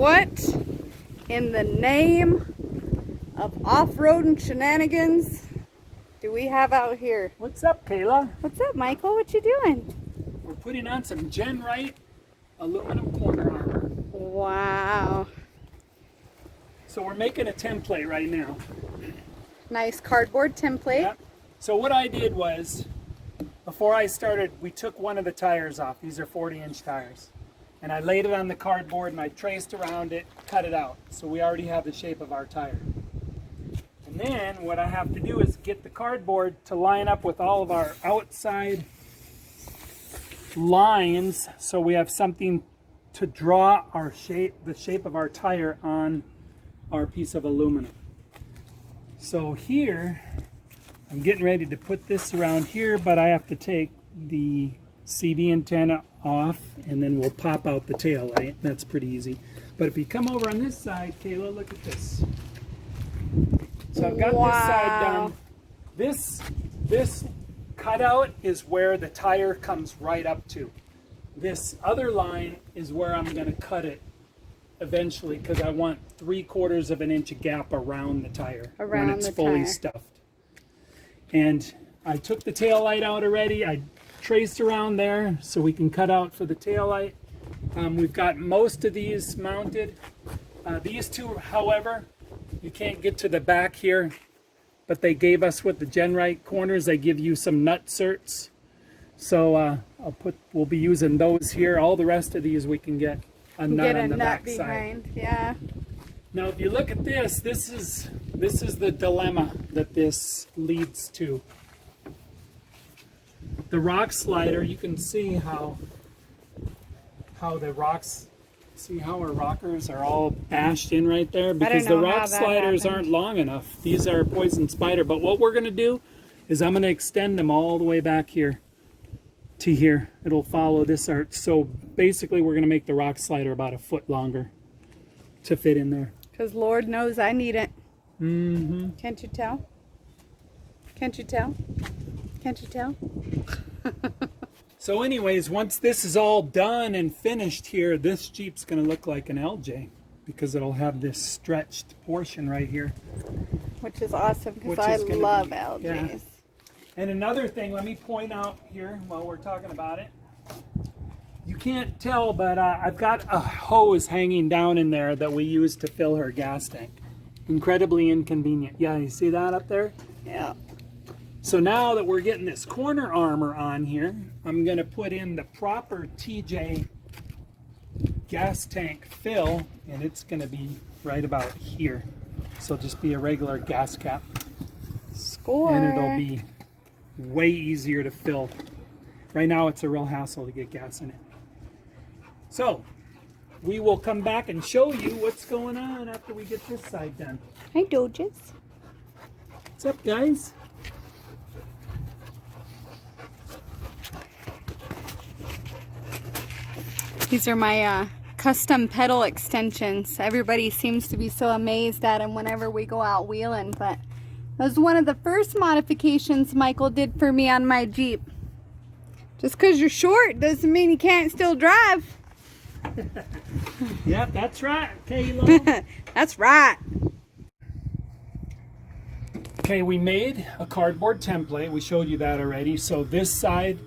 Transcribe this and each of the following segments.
what in the name of off-roading shenanigans do we have out here? What's up, Kayla? What's up, Michael? What you doing? We're putting on some GenRight aluminum corner armor. Wow. So we're making a template right now. Nice cardboard template. Yep. So what I did was, before I started, we took one of the tires off. These are 40-inch tires. And I laid it on the cardboard and I traced around it, cut it out. So we already have the shape of our tire. And then what I have to do is get the cardboard to line up with all of our outside lines, so we have something to draw our shape, the shape of our tire on our piece of aluminum. So here, I'm getting ready to put this around here, but I have to take the CD antenna off and then we'll pop out the tail light. That's pretty easy. But if you come over on this side, Kayla, look at this. So I've got this side done. This cutout is where the tire comes right up to. This other line is where I'm going to cut it eventually, because I want 3/4 of an inch gap around the tire when it's fully stuffed. And I took the tail light out already. I traced around there so we can cut out for the tail light. We've got most of these mounted. These two, however, you can't get to the back here, but they gave us with the GenRight corners, they give you some nut certs. So we'll be using those here. All the rest of these we can get a nut on the back side. Yeah. Now if you look at this, this is the dilemma that this leads to. The rock slider, you can see how the rocks, see how our rockers are all bashed in right there, because the rock sliders aren't long enough. These are poison spider, but what we're going to do is I'm going to extend them all the way back here to here. It'll follow this arch. So basically we're going to make the rock slider about a foot longer to fit in there. Because Lord knows I need it. Mm-hmm. Can't you tell? Can't you tell? Can't you tell? So anyways, once this is all done and finished here, this Jeep's going to look like an LJ, because it'll have this stretched portion right here. Which is awesome, because I love LJs. Yeah. And another thing, let me point out here while we're talking about it. You can't tell, but I've got a hose hanging down in there that we use to fill her gas tank. Incredibly inconvenient. Yeah, you see that up there? Yeah. So now that we're getting this corner armor on here, I'm going to put in the proper TJ gas tank fill, and it's going to be right about here. So it'll just be a regular gas cap. Score! And it'll be way easier to fill. Right now it's a real hassle to get gas in it. So we will come back and show you what's going on after we get this side done. Hi, Doges. What's up, guys? These are my custom pedal extensions. Everybody seems to be so amazed at them whenever we go out wheeling, but that was one of the first modifications Michael did for me on my Jeep. Just because you're short doesn't mean you can't still drive. Yep, that's right, Kayla. That's right. Okay, we made a cardboard template. We showed you that already. So this side,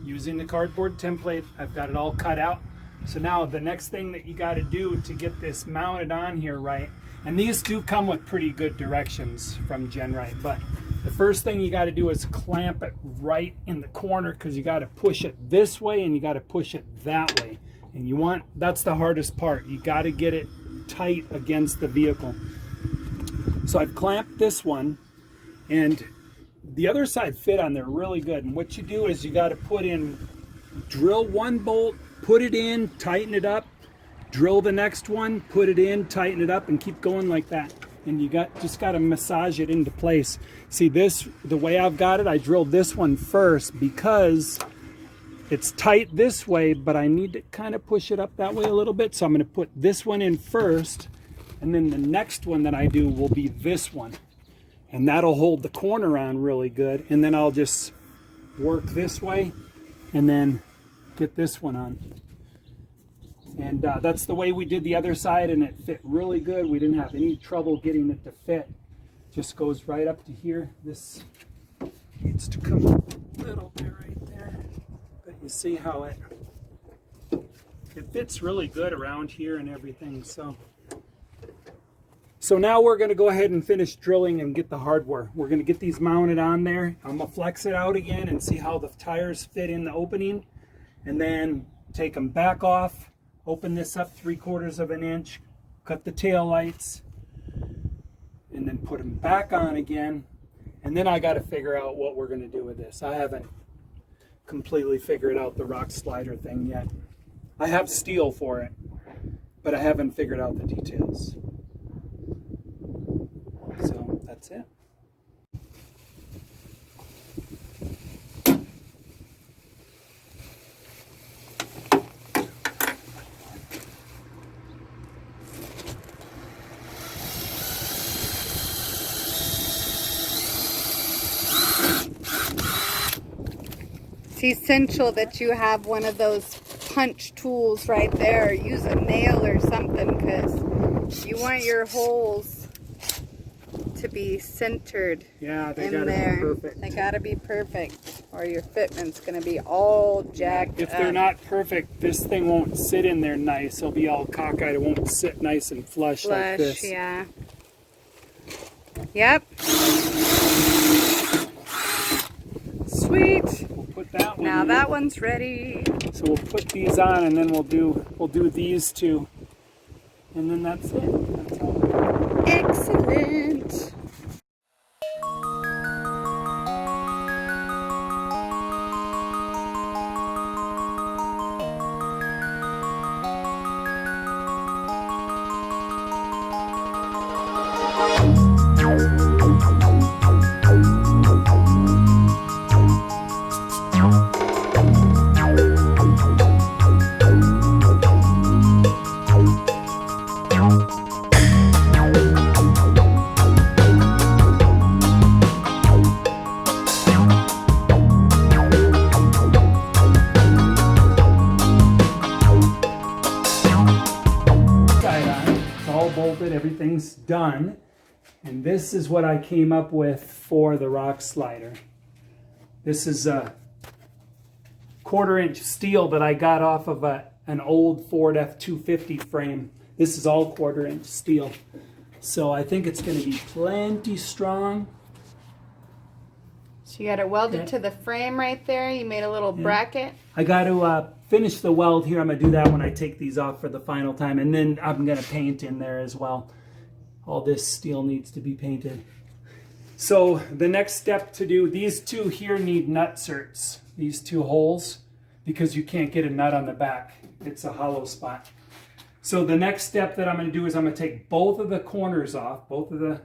using the cardboard template, I've got it all cut out. So now the next thing that you got to do to get this mounted on here right, and these do come with pretty good directions from GenRight, but the first thing you got to do is clamp it right in the corner, because you got to push it this way and you got to push it that way. And that's the hardest part. You got to get it tight against the vehicle. So I've clamped this one, and the other side fit on there really good. And what you do is you got to drill one bolt, put it in, tighten it up, drill the next one, put it in, tighten it up, and keep going like that. And you just got to massage it into place. See this, the way I've got it, I drilled this one first because it's tight this way, but I need to kind of push it up that way a little bit. So I'm going to put this one in first, and then the next one that I do will be this one. And that'll hold the corner on really good. And then I'll just work this way and then get this one on. And that's the way we did the other side, and it fit really good. We didn't have any trouble getting it to fit. Just goes right up to here. This needs to come up a little bit right there. But you see how it fits really good around here and everything. So now we're going to go ahead and finish drilling and get the hardware. We're going to get these mounted on there. I'm going to flex it out again and see how the tires fit in the opening, and then take them back off, open this up 3/4 of an inch, cut the tail lights, and then put them back on again. And then I got to figure out what we're going to do with this. I haven't completely figured out the rock slider thing yet. I have steel for it, but I haven't figured out the details. So that's it. It's essential that you have one of those punch tools right there. Use a nail or something, because you want your holes to be centered. Yeah, they in gotta there. be perfect. They gotta be perfect, or your fitment's gonna be all jacked If up. they're not perfect, this thing won't sit in there nice. It'll be all cockeyed. It won't sit nice and flush like this. Yeah. Yep. Sweet. We'll put that one Now in. that one's ready. So we'll put these on, and then we'll do these two, and then that's it. That's all. Excellent. Everything's done, and this is what I came up with for the rock slider. This is a 1/4 inch steel that I got off of an old Ford F-250 frame. This is all 1/4 inch steel, so I think it's going to be plenty strong. So you got it welded to the frame right there. You made a little bracket. I got to finish the weld here. I'm going to do that when I take these off for the final time, and then I'm going to paint in there as well. All this steel needs to be painted. So the next step to do, these two here need nut certs, these two holes, because you can't get a nut on the back. It's a hollow spot. So the next step that I'm going to do is I'm going to take both of the corners off, both of the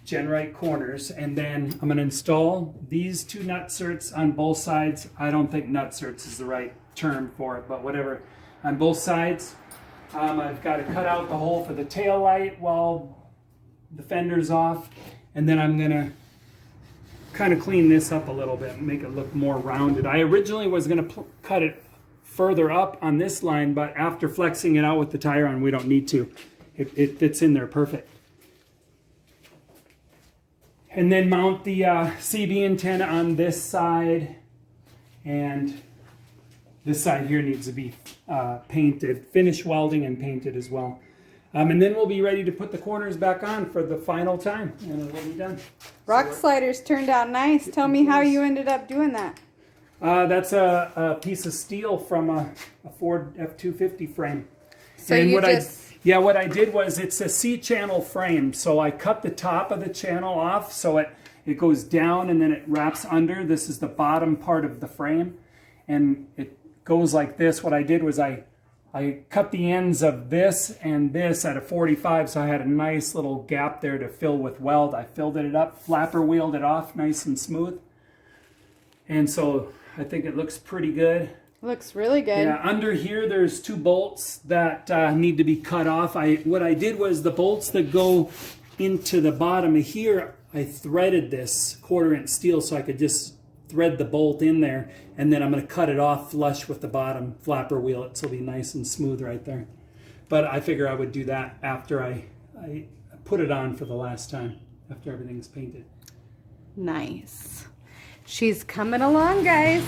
GenRight corners, and then I'm going to install these two nut certs on both sides. I don't think nut certs is the right term for it, but whatever. On both sides, I've got to cut out the hole for the tail light while the fender's off, and then I'm going to kind of clean this up a little bit and make it look more rounded. I originally was going to cut it further up on this line, but after flexing it out with the tire on, we don't need to. It fits in there perfect. And then mount the CB antenna on this side, and this side here needs to be painted, finish welding and painted as well. And then we'll be ready to put the corners back on for the final time, and it will be done. Rock sliders turned out nice. Tell me how you ended up doing that. That's a piece of steel from a Ford F-250 frame. So and you what I did was, it's a C-channel frame, so I cut the top of the channel off so it goes down and then it wraps under. This is the bottom part of the frame, and it goes like this. What I did was I cut the ends of this and this at a 45, so I had a nice little gap there to fill with weld. I filled it up, flapper wheeled it off nice and smooth, and so I think it looks pretty good. Looks really good. Yeah, under here there's two bolts that need to be cut off. What I did was, the bolts that go into the bottom of here, I threaded this 1/4 inch steel so I could just thread the bolt in there, and then I'm going to cut it off flush with the bottom flapper wheel. It'll be nice and smooth right there. But I figure I would do that after I put it on for the last time, after everything's painted. Nice. She's coming along, guys.